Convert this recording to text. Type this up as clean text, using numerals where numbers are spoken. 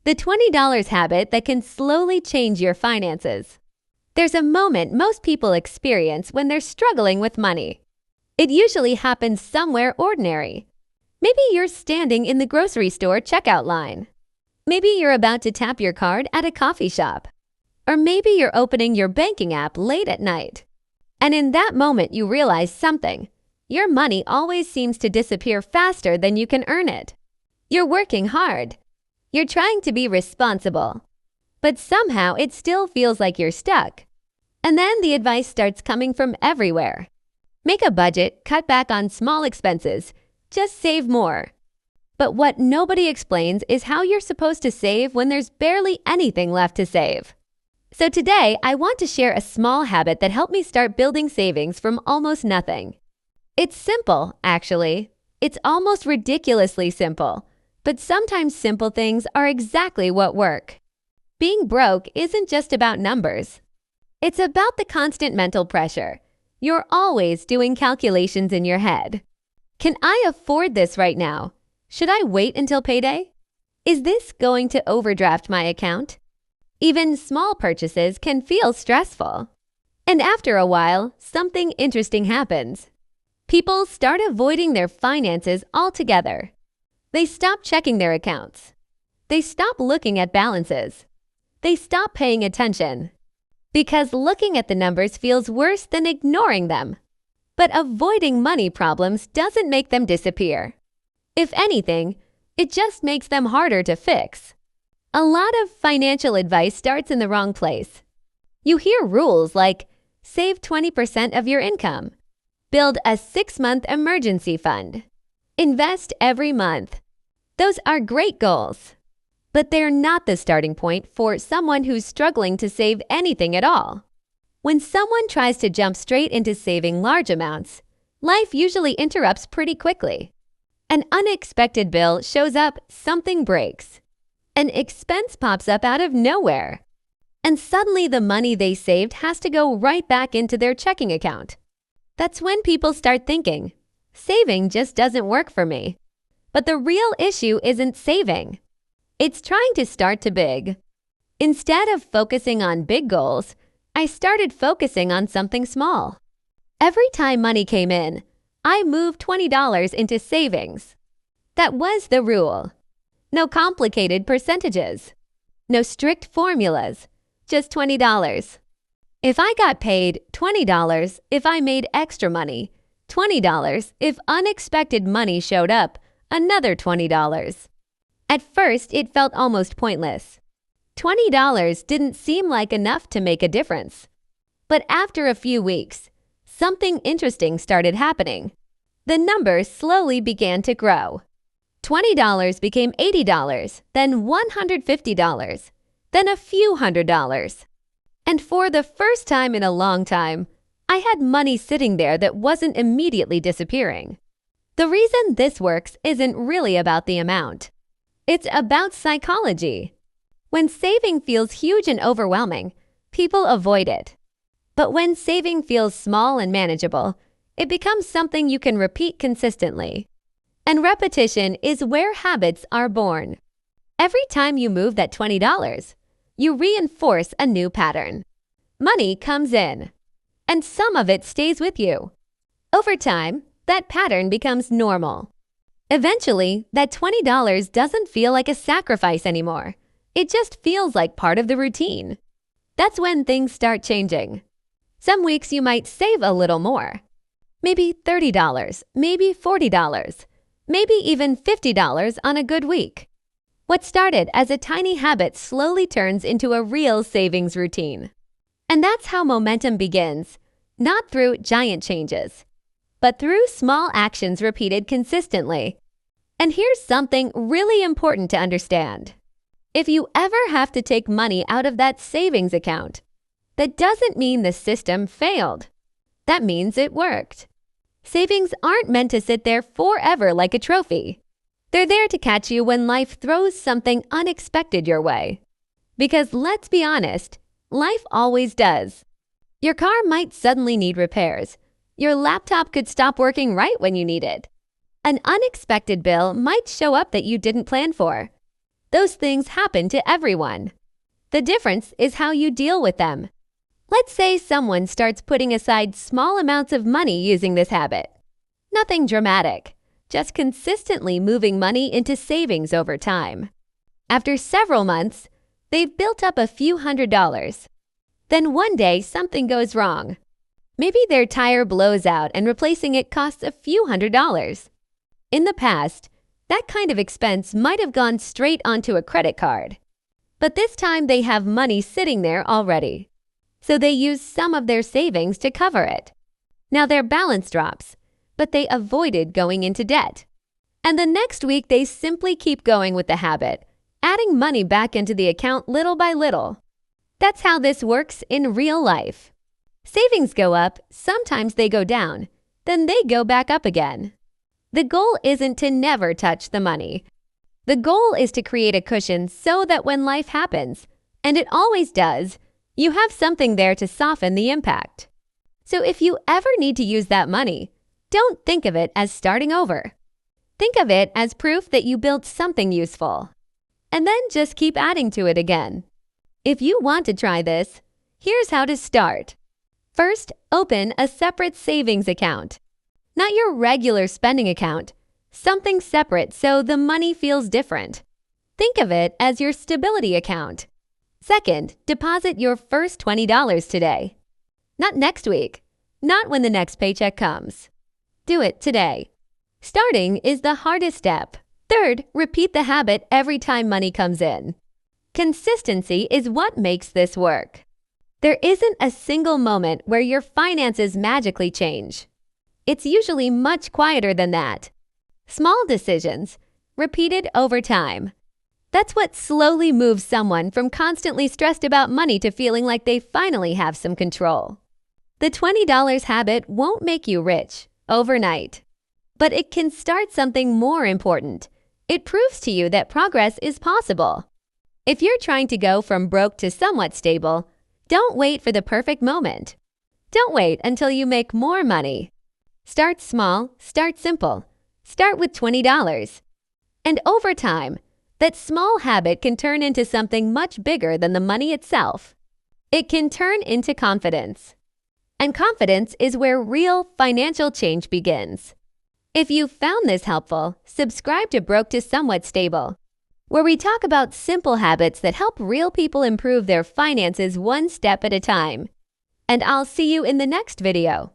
The $20 habit that can slowly change your finances. There's a moment most people experience when they're struggling with money. It usually happens somewhere ordinary. Maybe you're standing in the grocery store checkout line. Maybe you're about to tap your card at a coffee shop. Or maybe you're opening your banking app late at night. And in that moment you realize something. Your money always seems to disappear faster than you can earn it. You're working hard. You're trying to be responsible. But somehow it still feels like you're stuck. And then the advice starts coming from everywhere. Make a budget, cut back on small expenses, just save more. But what nobody explains is how you're supposed to save when there's barely anything left to save. So today, I want to share a small habit that helped me start building savings from almost nothing. It's simple, actually. It's almost ridiculously simple. But sometimes simple things are exactly what work. Being broke isn't just about numbers. It's about the constant mental pressure. You're always doing calculations in your head. Can I afford this right now? Should I wait until payday? Is this going to overdraft my account? Even small purchases can feel stressful. And after a while, something interesting happens. People start avoiding their finances altogether. They stop checking their accounts. They stop looking at balances. They stop paying attention. Because looking at the numbers feels worse than ignoring them. But avoiding money problems doesn't make them disappear. If anything, it just makes them harder to fix. A lot of financial advice starts in the wrong place. You hear rules like save 20% of your income, build a 6-month emergency fund, invest every month. Those are great goals, but they're not the starting point for someone who's struggling to save anything at all. When someone tries to jump straight into saving large amounts, life usually interrupts pretty quickly. An unexpected bill shows up, something breaks. An expense pops up out of nowhere. And suddenly the money they saved has to go right back into their checking account. That's when people start thinking, saving just doesn't work for me. But the real issue isn't saving. It's trying to start too big. Instead of focusing on big goals, I started focusing on something small. Every time money came in, I moved $20 into savings. That was the rule. No complicated percentages. No strict formulas. Just $20. If I got paid $20 if I made extra money, $20 if unexpected money showed up, another $20. At first, it felt almost pointless. $20 didn't seem like enough to make a difference. But after a few weeks, something interesting started happening. The numbers slowly began to grow. $20 became $80, then $150, then a few $100s. And for the first time in a long time, I had money sitting there that wasn't immediately disappearing. The reason this works isn't really about the amount. It's about psychology. When saving feels huge and overwhelming, people avoid it. But when saving feels small and manageable, it becomes something you can repeat consistently. And repetition is where habits are born. Every time you move that $20, you reinforce a new pattern. Money comes in, and some of it stays with you. Over time, that pattern becomes normal. Eventually, that $20 doesn't feel like a sacrifice anymore. It just feels like part of the routine. That's when things start changing. Some weeks you might save a little more. Maybe $30, maybe $40, maybe even $50 on a good week. What started as a tiny habit slowly turns into a real savings routine. And that's how momentum begins, not through giant changes, but through small actions repeated consistently. And here's something really important to understand. If you ever have to take money out of that savings account, that doesn't mean the system failed. That means it worked. Savings aren't meant to sit there forever like a trophy. They're there to catch you when life throws something unexpected your way. Because let's be honest, life always does. Your car might suddenly need repairs. Your laptop could stop working right when you need it. An unexpected bill might show up that you didn't plan for. Those things happen to everyone. The difference is how you deal with them. Let's say someone starts putting aside small amounts of money using this habit. Nothing dramatic, just consistently moving money into savings over time. After several months, they've built up a few $100s. Then one day something goes wrong. Maybe their tire blows out and replacing it costs a few $100s. In the past, that kind of expense might have gone straight onto a credit card. But this time they have money sitting there already. So they use some of their savings to cover it. Now their balance drops, but they avoided going into debt. And the next week they simply keep going with the habit, adding money back into the account little by little. That's how this works in real life. Savings go up, sometimes they go down, then they go back up again. The goal isn't to never touch the money. The goal is to create a cushion so that when life happens, and it always does, you have something there to soften the impact. So if you ever need to use that money, don't think of it as starting over. Think of it as proof that you built something useful. And then just keep adding to it again. If you want to try this, here's how to start. First, open a separate savings account. Not your regular spending account, something separate so the money feels different. Think of it as your stability account. Second, deposit your first $20 today. Not next week, not when the next paycheck comes. Do it today. Starting is the hardest step. Third, repeat the habit every time money comes in. Consistency is what makes this work. There isn't a single moment where your finances magically change. It's usually much quieter than that. Small decisions, repeated over time. That's what slowly moves someone from constantly stressed about money to feeling like they finally have some control. The $20 habit won't make you rich overnight, but it can start something more important. It proves to you that progress is possible. If you're trying to go from broke to somewhat stable, don't wait for the perfect moment. Don't wait until you make more money. Start small, start simple. Start with $20. And over time, that small habit can turn into something much bigger than the money itself. It can turn into confidence. And confidence is where real financial change begins. If you found this helpful, subscribe to Broke to Somewhat Stable, where we talk about simple habits that help real people improve their finances one step at a time. And I'll see you in the next video.